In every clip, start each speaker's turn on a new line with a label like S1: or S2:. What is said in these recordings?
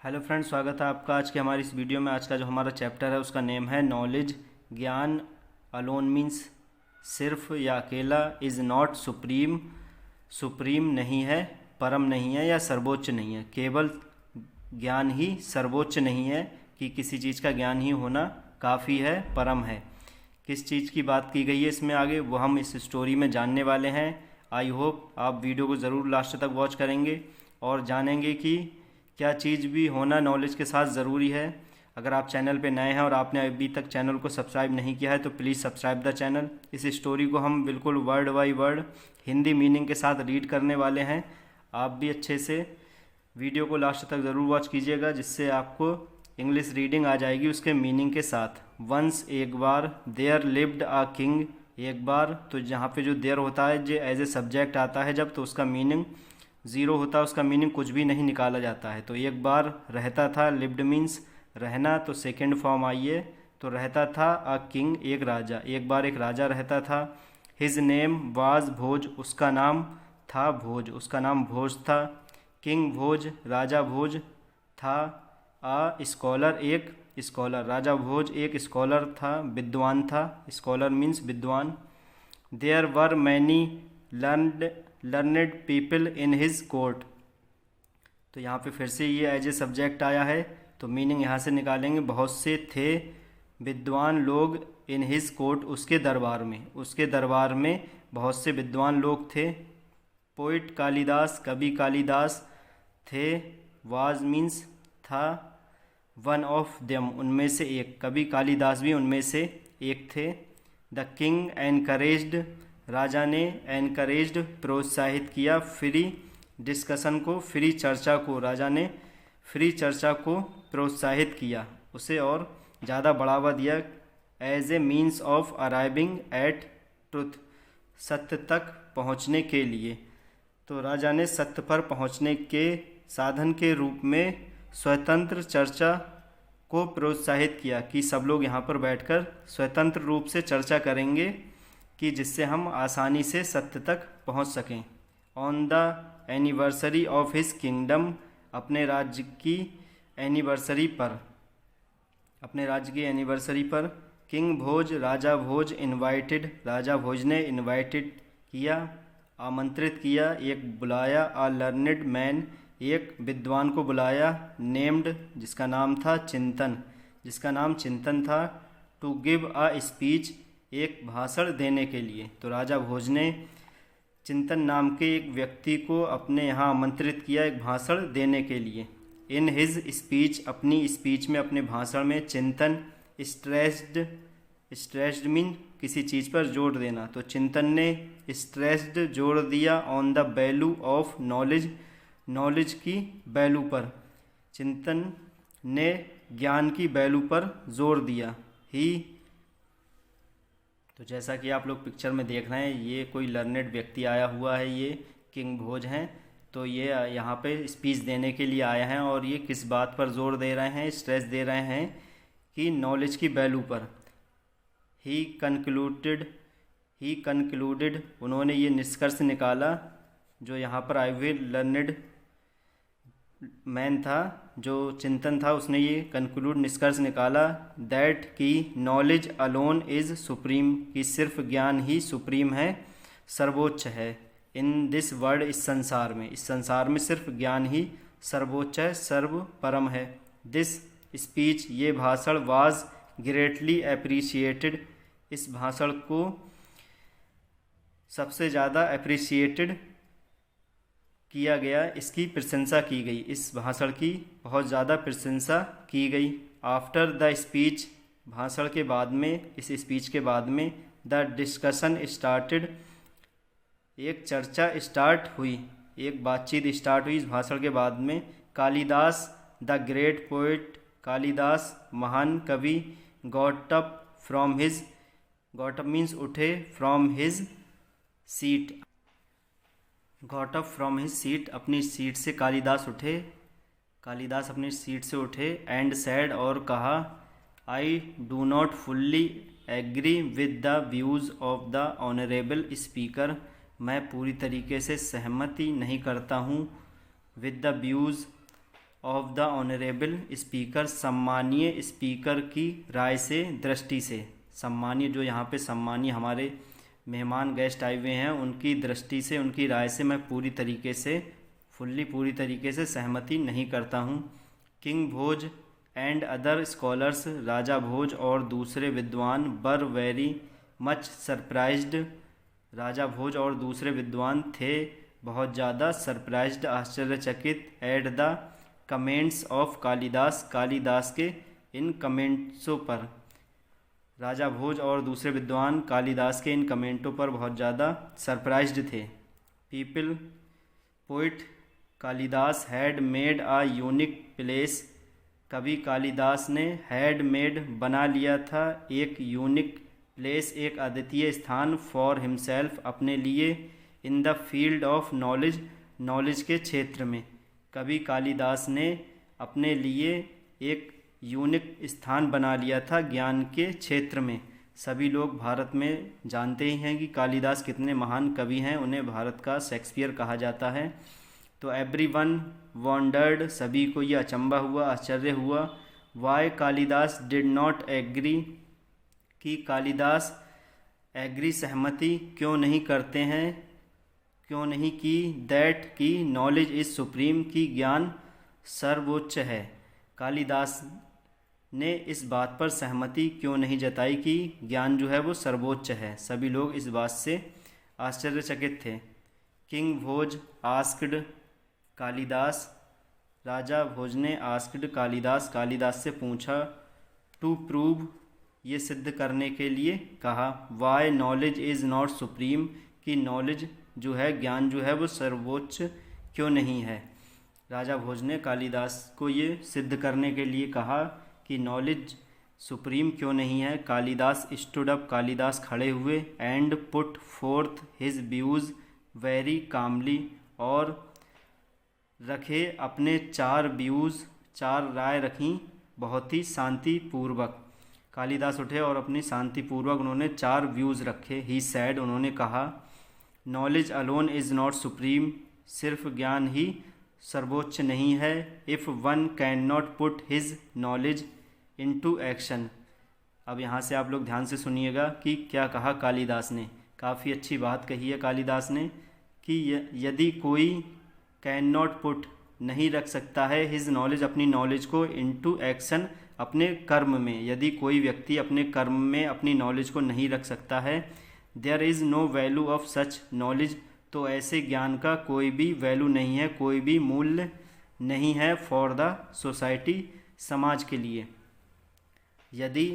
S1: Hello friends, स्वागत है आपका आज के हमारी इस वीडियो में। आज का जो हमारा चैप्टर है उसका नेम है नॉलेज। ज्ञान अलोन मीन्स सिर्फ या अकेला, इज़ नॉट सुप्रीम, सुप्रीम नहीं है, परम नहीं है या सर्वोच्च नहीं है। केवल ज्ञान ही सर्वोच्च नहीं है कि किसी चीज़ का ज्ञान ही होना काफ़ी है, परम है। किस चीज़ की बात की गई है इसमें आगे, वो हम इस स्टोरी में जानने वाले हैं। आई होप आप वीडियो को ज़रूर लास्ट तक वॉच करेंगे और जानेंगे कि क्या चीज़ भी होना नॉलेज के साथ ज़रूरी है। अगर आप चैनल पे नए हैं और आपने अभी तक चैनल को सब्सक्राइब नहीं किया है तो प्लीज़ सब्सक्राइब द चैनल। इस स्टोरी को हम बिल्कुल word by word Hindi meaning के साथ रीड करने वाले हैं। आप भी अच्छे से वीडियो को लास्ट तक ज़रूर वॉच कीजिएगा, जिससे आपको इंग्लिश रीडिंग आ जाएगी उसके मीनिंग के साथ। वंस एक बार, देयर लिव्ड आ किंग। एक बार, तो जहाँ पे जो देयर होता है जो एज ए सब्जेक्ट आता है जब, तो उसका मीनिंग ज़ीरो होता है, उसका मीनिंग कुछ भी नहीं निकाला जाता है। तो एक बार रहता था, लिव्ड मीन्स रहना, तो सेकेंड फॉर्म आइए तो रहता था अ किंग, एक राजा। एक बार एक राजा रहता था। हिज नेम वाज भोज, उसका नाम था भोज, उसका नाम भोज था। किंग भोज, राजा भोज था। अ स्कॉलर, एक स्कॉलर, राजा भोज एक स्कॉलर था, विद्वान था। स्कॉलर मीन्स विद्वान। There were many learned people in his court. तो यहाँ पे फिर से ये एज ए सब्जेक्ट आया है, तो मीनिंग यहाँ से निकालेंगे। बहुत से थे विद्वान लोग, इन हिज कोर्ट, उसके दरबार में, उसके दरबार में बहुत से विद्वान लोग थे। पोइट कालिदास, कवि कालिदास थे। वाज मीन्स था। वन ऑफ देम, उनमें से एक, कवि कालिदास भी उनमें से एक थे। द किंग एनकरेज्ड, राजा ने एनकरेज्ड प्रोत्साहित किया, फ्री डिस्कशन को, फ्री चर्चा को, राजा ने फ्री चर्चा को प्रोत्साहित किया, उसे और ज़्यादा बढ़ावा दिया। As a means of arriving at truth, सत्य तक पहुंचने के लिए। तो राजा ने सत्य पर पहुंचने के साधन के रूप में स्वतंत्र चर्चा को प्रोत्साहित किया कि सब लोग यहाँ पर बैठकर स्वतंत्र रूप से चर्चा करेंगे कि जिससे हम आसानी से सत्य तक पहुँच सकें। On the anniversary of his kingdom, अपने राज्य की एनिवर्सरी पर, अपने राज्य की एनिवर्सरी पर। किंग भोज, राजा भोज इनवाइटेड, राजा भोज ने इनवाइटेड किया, आमंत्रित किया, एक बुलाया। आ लर्नेड मैन, एक विद्वान को बुलाया। नेम्ड, जिसका नाम था चिंतन, जिसका नाम चिंतन था। टू गिव अ स्पीच, एक भाषण देने के लिए। तो राजा भोज ने चिंतन नाम के एक व्यक्ति को अपने यहाँ आमंत्रित किया एक भाषण देने के लिए। इन हिज स्पीच, अपनी स्पीच में, अपने भाषण में, चिंतन स्ट्रेस्ड, स्ट्रेस्ड मीन किसी चीज़ पर जोर देना, तो चिंतन ने स्ट्रेस्ड जोर दिया on the value of knowledge, knowledge की वैल्यू पर। चिंतन ने ज्ञान की वैल्यू पर जोर दिया। ही, तो जैसा कि आप लोग पिक्चर में देख रहे हैं, ये कोई लर्नेड व्यक्ति आया हुआ है, ये किंग भोज हैं। तो ये यहाँ पे स्पीच देने के लिए आए हैं और ये किस बात पर जोर दे रहे हैं, स्ट्रेस दे रहे हैं कि नॉलेज की वैल्यू पर। ही कंक्लूडेड, ही कंक्लूडेड, उन्होंने ये निष्कर्ष निकाला, जो यहाँ पर आए हुए लर्नेड मैन था, जो चिंतन था, उसने ये कंक्लूड, निष्कर्ष निकाला, दैट कि नॉलेज अलोन इज़ सुप्रीम, कि सिर्फ ज्ञान ही सुप्रीम है, सर्वोच्च है। इन दिस वर्ल्ड, इस संसार में, इस संसार में सिर्फ ज्ञान ही सर्वोच्च है, सर्व परम है। दिस स्पीच, ये भाषण, वाज ग्रेटली अप्रिशिएटेड, इस भाषण को सबसे ज़्यादा अप्रिशिएटेड किया गया, इसकी प्रशंसा की गई, इस भाषण की बहुत ज़्यादा प्रशंसा की गई। आफ्टर द स्पीच, भाषण के बाद में, इस स्पीच के बाद में, द डिस्कशन स्टार्टेड, एक चर्चा स्टार्ट हुई, एक बातचीत स्टार्ट हुई इस भाषण के बाद में। Kalidas the great poet, Kalidas महान कवि, got up from his, got up means उठे, from his seat, got up from his seat, अपनी सीट से कालिदास उठे, कालिदास अपनी सीट से उठे। एंड सैड, और कहा, I do not fully agree with the views of the honourable speaker, मैं पूरी तरीके से सहमति नहीं करता हूँ with the views, of the honourable speaker, सम्मानीय स्पीकर की राय से, दृष्टि से। सम्मानीय, जो यहाँ पे सम्मानीय हमारे मेहमान गेस्ट आए हुए हैं, उनकी दृष्टि से, उनकी राय से मैं पूरी तरीके से पूरी तरीके से सहमति नहीं करता हूँ। King Bhoj and other scholars, Raja Bhoj और दूसरे विद्वान, were very much surprised, Raja Bhoj और दूसरे विद्वान थे बहुत ज़्यादा सरप्राइज्ड, आश्चर्यचकित, at the comments of Kalidas, Kalidas के इन कमेंट्सों पर। राजा भोज और दूसरे विद्वान कालिदास के इन कमेंटों पर बहुत ज़्यादा सरप्राइज्ड थे। People, poet Kalidas had made a unique place, कवि कालिदास ने हैड मेड बना लिया था एक यूनिक प्लेस, एक अद्वितीय स्थान, फॉर हिमसेल्फ अपने लिए, in the field of knowledge, knowledge के क्षेत्र में। कवि कालिदास ने अपने लिए एक यूनिक स्थान बना लिया था ज्ञान के क्षेत्र में। सभी लोग भारत में जानते ही हैं कि कालिदास कितने महान कवि हैं, उन्हें भारत का शेक्सपियर कहा जाता है। तो एवरीवन वॉन्डर्ड, सभी को यह अचंभा हुआ, आश्चर्य हुआ। Why Kalidas did not agree, कि कालिदास एग्री सहमति क्यों नहीं करते हैं, क्यों नहीं की, दैट की नॉलेज इज सुप्रीम, की ज्ञान सर्वोच्च है। कालिदास ने इस बात पर सहमति क्यों नहीं जताई कि ज्ञान जो है वो सर्वोच्च है। सभी लोग इस बात से आश्चर्यचकित थे। किंग भोज आस्क्ड कालिदास, राजा भोज ने आस्क्ड कालिदास, कालिदास से पूछा, टू प्रूव, ये सिद्ध करने के लिए कहा, why knowledge is not supreme, कि नॉलेज जो है, ज्ञान जो है वो सर्वोच्च क्यों नहीं है। राजा भोज ने कालिदास को ये सिद्ध करने के लिए कहा कि नॉलेज सुप्रीम क्यों नहीं है। कालिदास स्टूड अप, कालिदास खड़े हुए, and put forth his views very calmly, और रखे अपने 4 व्यूज़, 4 राय रखी बहुत ही शांतिपूर्वक। कालिदास उठे और अपनी शांतिपूर्वक उन्होंने 4 व्यूज़ रखे। ही सैड, उन्होंने कहा, knowledge alone is not supreme, सिर्फ ज्ञान ही सर्वोच्च नहीं है। If one can not put his knowledge into action. अब यहाँ से आप लोग ध्यान से सुनिएगा कि क्या कहा कालिदास ने। काफ़ी अच्छी बात कही है कालिदास ने कि यदि कोई कैन नॉट पुट, नहीं रख सकता है, हिज नॉलेज, अपनी नॉलेज को, इनटू एक्शन, अपने कर्म में, यदि कोई व्यक्ति अपने कर्म में अपनी नॉलेज को नहीं रख सकता है, there is no value of such knowledge, तो ऐसे ज्ञान का कोई भी वैल्यू नहीं है, कोई भी मूल्य नहीं है, फॉर द सोसाइटी, समाज के लिए। यदि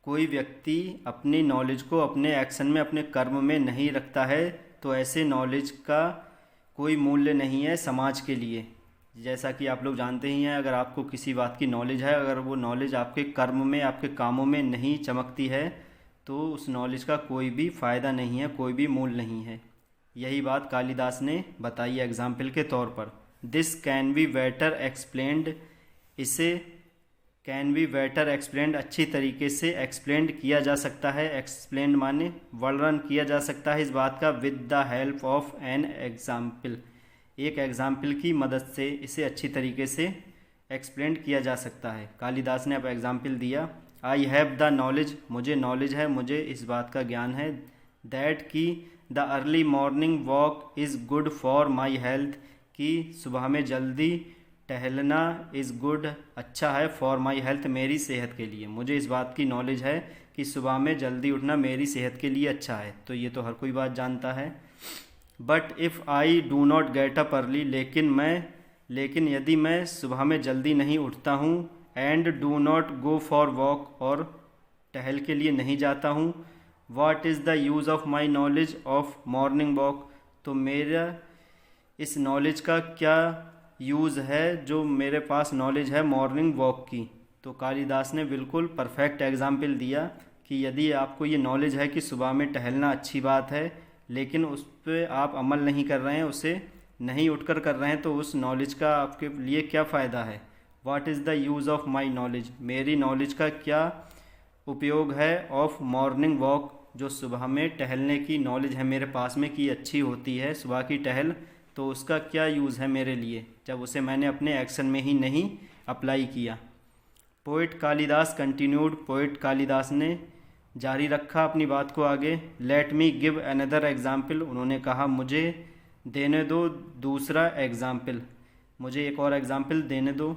S1: कोई व्यक्ति अपनी नॉलेज को अपने एक्शन में, अपने कर्म में नहीं रखता है, तो ऐसे नॉलेज का कोई मूल्य नहीं है समाज के लिए। जैसा कि आप लोग जानते ही हैं, अगर आपको किसी बात की नॉलेज है, अगर वो नॉलेज आपके कर्म में, आपके कामों में नहीं चमकती है, तो उस नॉलेज का कोई भी फ़ायदा नहीं है, कोई भी मूल्य नहीं है। यही बात कालिदास ने बताई एग्जाम्पल के तौर पर। This can be better explained, इसे कैन बी बेटर एक्सप्लेंड, अच्छी तरीके से एक्सप्लेंड किया जा सकता है। एक्सप्लेंड माने वर्णन किया जा सकता है इस बात का, with the help of an example, एक एग्जाम्पल की मदद से इसे अच्छी तरीके से एक्सप्लेंड किया जा सकता है। कालिदास ने अब एग्जाम्पल दिया, आई हैव द नॉलेज, मुझे नॉलेज है, मुझे इस बात का ज्ञान है, दैट की the early morning walk is good for my health, कि सुबह में जल्दी टहलना इज़ गुड, अच्छा है, फॉर माई हेल्थ, मेरी सेहत के लिए। मुझे इस बात की नॉलेज है कि सुबह में जल्दी उठना मेरी सेहत के लिए अच्छा है, तो ये तो हर कोई बात जानता है। But if I do not get up early, लेकिन यदि मैं सुबह में जल्दी नहीं उठता हूँ, and do not go for walk, और टहल के लिए नहीं जाता हूँ, what is the use of my knowledge of morning walk, तो मेरा इस नॉलेज का क्या यूज़ है, जो मेरे पास नॉलेज है मॉर्निंग वॉक की। तो कालिदास ने बिल्कुल परफेक्ट एग्जाम्पल दिया कि यदि आपको ये नॉलेज है कि सुबह में टहलना अच्छी बात है, लेकिन उस पर आप अमल नहीं कर रहे हैं, उसे नहीं उठकर कर रहे हैं, तो उस नॉलेज का आपके लिए क्या फ़ायदा है। What is the use of my knowledge, मेरी नॉलेज का क्या उपयोग है, ऑफ मॉर्निंग वॉक, जो सुबह में टहलने की नॉलेज है मेरे पास में कि अच्छी होती है, सुबह की टहल तो उसका क्या यूज़ है मेरे लिए जब उसे मैंने अपने एक्शन में ही नहीं अप्लाई किया। Poet Kalidas continued, poet Kalidas ने जारी रखा अपनी बात को आगे। Let me give another example, उन्होंने कहा मुझे देने दो दूसरा एग्जाम्पल, मुझे एक और एग्जाम्पल देने दो।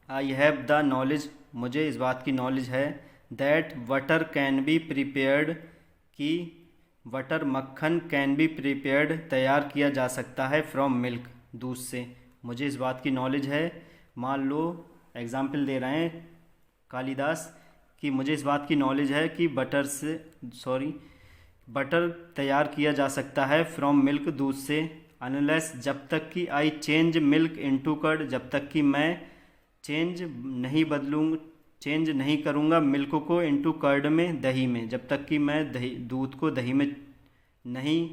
S1: आई हैव द नॉलेज, मुझे इस बात की नॉलेज है। That butter can be prepared, कि बटर मक्खन कैन बी प्रिपेयर्ड तैयार किया जा सकता है फ्रॉम मिल्क, दूध से, मुझे इस बात की नॉलेज है। मान लो एग्जाम्पल दे रहे हैं कालिदास कि मुझे इस बात की नॉलेज है कि बटर तैयार किया जा सकता है फ्रॉम मिल्क, दूध से। अनलेस, जब तक कि I change milk into curd, जब तक कि मैं चेंज नहीं करूँगा मिल्क को इनटू कर्ड में, दही में, जब तक कि मैं दूध को दही में नहीं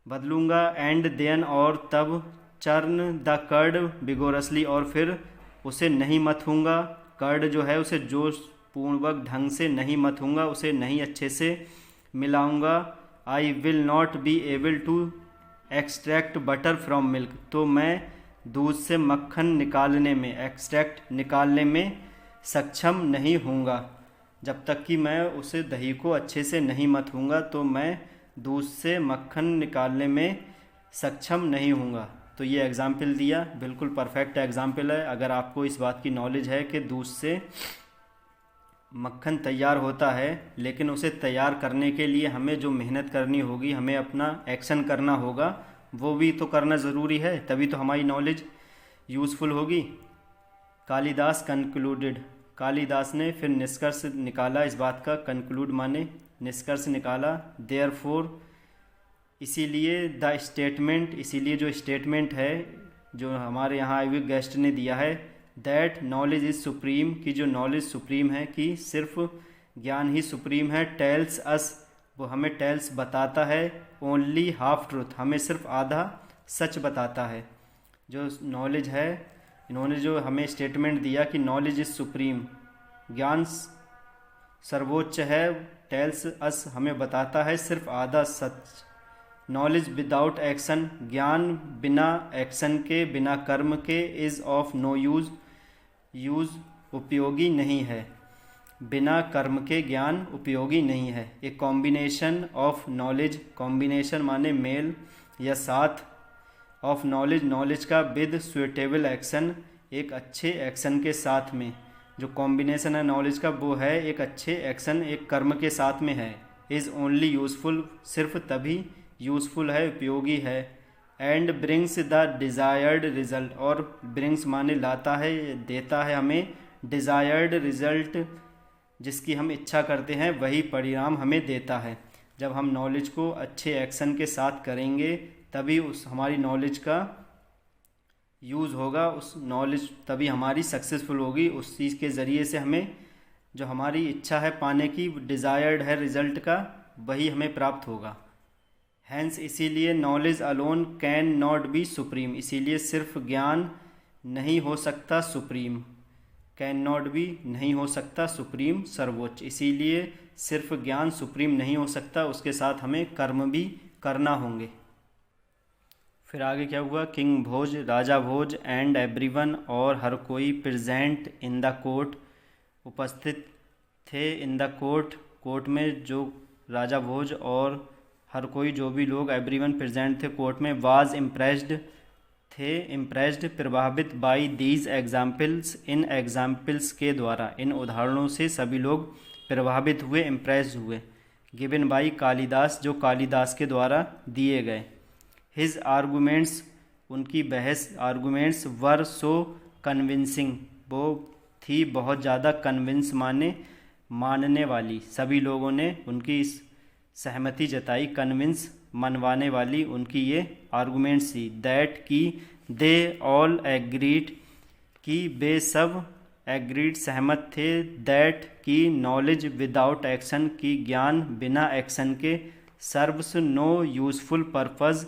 S1: बदलूँगा। एंड देन, और तब, चर्न द कर्ड विगोरसली, और फिर उसे नहीं मथूँगा, कर्ड जो है उसे जोशपूर्वक ढंग से नहीं मथूँगा, उसे नहीं अच्छे से मिलाऊँगा। I will not be able to extract butter from milk, तो मैं दूध से मक्खन निकालने में, एक्सट्रैक्ट निकालने में सक्षम नहीं होऊंगा। जब तक कि मैं उसे दही को अच्छे से नहीं मथूँगा तो मैं दूध से मक्खन निकालने में सक्षम नहीं होऊंगा। तो ये एग्ज़ाम्पल दिया, बिल्कुल परफेक्ट एग्ज़ाम्पल है। अगर आपको इस बात की नॉलेज है कि दूध से मक्खन तैयार होता है, लेकिन उसे तैयार करने के लिए हमें जो मेहनत करनी होगी, हमें अपना एक्शन करना होगा, वो भी तो करना ज़रूरी है, तभी तो हमारी नॉलेज यूज़फुल होगी। कालिदास कंक्लूडेड, कालिदास ने फिर निष्कर्ष निकाला इस बात का, कंक्लूड माने निष्कर्ष निकाला। देयरफॉर, इसीलिए, द स्टेटमेंट, इसीलिए जो स्टेटमेंट है जो हमारे यहाँ आए हुए गेस्ट ने दिया है, दैट नॉलेज इज़ सुप्रीम, कि जो नॉलेज सुप्रीम है, कि सिर्फ ज्ञान ही सुप्रीम है। टेल्स अस, वो हमें टेल्स बताता है। ओनली हाफ ट्रूथ, हमें सिर्फ आधा सच बताता है। जो नॉलेज है, इन्होंने जो हमें स्टेटमेंट दिया कि नॉलेज इज़ सुप्रीम, ज्ञान सर्वोच्च है। टेल्स अस, हमें बताता है सिर्फ आधा सच। नॉलेज विदाउट एक्शन, ज्ञान बिना एक्शन के, बिना कर्म के, इज़ ऑफ नो यूज़, उपयोगी नहीं है। बिना कर्म के ज्ञान उपयोगी नहीं है। A combination of knowledge, combination माने मेल या साथ, ऑफ नॉलेज, नॉलेज का, विद सुइटेबल एक्शन, एक अच्छे एक्शन के साथ में। जो कॉम्बिनेशन है नॉलेज का वो है एक अच्छे एक्शन, एक कर्म के साथ में है। इज़ ओनली यूज़फुल, सिर्फ तभी यूज़फुल है, उपयोगी है। And brings the desired result, और ब्रिंग्स माने लाता है, देता है हमें, डिज़ायर्ड रिजल्ट, जिसकी हम इच्छा करते हैं वही परिणाम हमें देता है। जब हम नॉलेज को अच्छे एक्शन के साथ करेंगे तभी उस हमारी नॉलेज का यूज़ होगा, उस नॉलेज तभी हमारी सक्सेसफुल होगी। उस चीज़ के ज़रिए से हमें जो हमारी इच्छा है पाने की, डिज़ायर्ड है रिजल्ट का, वही हमें प्राप्त होगा। हैंस, इसीलिए knowledge alone can not be supreme, इसीलिए सिर्फ ज्ञान नहीं हो सकता सुप्रीम। कैन नॉट बी, नहीं हो सकता, सुप्रीम सर्वोच्च, इसीलिए सिर्फ ज्ञान सुप्रीम नहीं हो सकता, उसके साथ हमें कर्म भी करना होंगे। फिर आगे क्या हुआ, king Bhoj, Raja Bhoj, and everyone, और हर कोई, प्रेजेंट इन द कोर्ट, उपस्थित थे, इन द कोर्ट, कोर्ट में, जो राजा भोज और हर कोई, जो भी लोग, एवरीवन प्रेजेंट थे कोर्ट में, वाज इम्प्रेस्ड, थे इम्प्रेस्ड, प्रभावित, by these examples, in examples के द्वारा, इन उदाहरणों से सभी लोग प्रभावित हुए, इम्प्रेस्ड हुए। गिवन बाई कालिदास, जो कालिदास के द्वारा दिए गए। हिज आर्गूमेंट्स, उनकी बहस, आर्गूमेंट्स, वर सो कन्विंसिंग, वो थी बहुत ज़्यादा, कन्विंस माने मानने वाली, सभी लोगों ने उनकी सहमति जताई, कन्विंस मनवाने वाली उनकी ये आर्गूमेंट्स थी। दैट, की, दे ऑल एग्रीड, कि वे सब एग्रीड सहमत थे। दैट, की, नॉलेज विदाउट एक्शन, की ज्ञान बिना एक्शन के, सर्व्स नो यूज़फुल पर्पज़,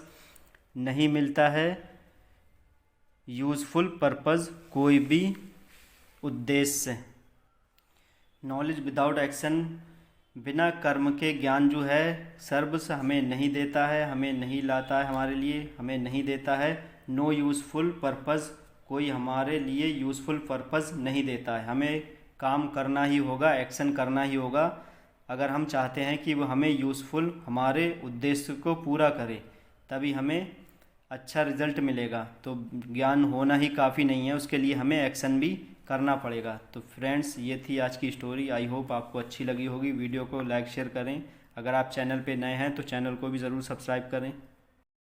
S1: नहीं मिलता है यूज़फुल पर्पज़, कोई भी उद्देश्य। नॉलेज विदाउट एक्शन, बिना कर्म के ज्ञान जो है सर्वस हमें नहीं देता है, हमें नहीं लाता है, हमारे लिए हमें नहीं देता है। नो यूज़फुल पर्पज़, कोई हमारे लिए यूज़फुल पर्पज़ नहीं देता है। हमें काम करना ही होगा, एक्शन करना ही होगा अगर हम चाहते हैं कि वो हमें यूज़फुल, हमारे उद्देश्य को पूरा करे, तभी हमें अच्छा रिजल्ट मिलेगा। तो ज्ञान होना ही काफ़ी नहीं है, उसके लिए हमें एक्शन भी करना पड़ेगा। तो फ्रेंड्स, ये थी आज की स्टोरी। आई होप आपको अच्छी लगी होगी। वीडियो को लाइक शेयर करें। अगर आप चैनल पे नए हैं तो चैनल को भी ज़रूर सब्सक्राइब करें।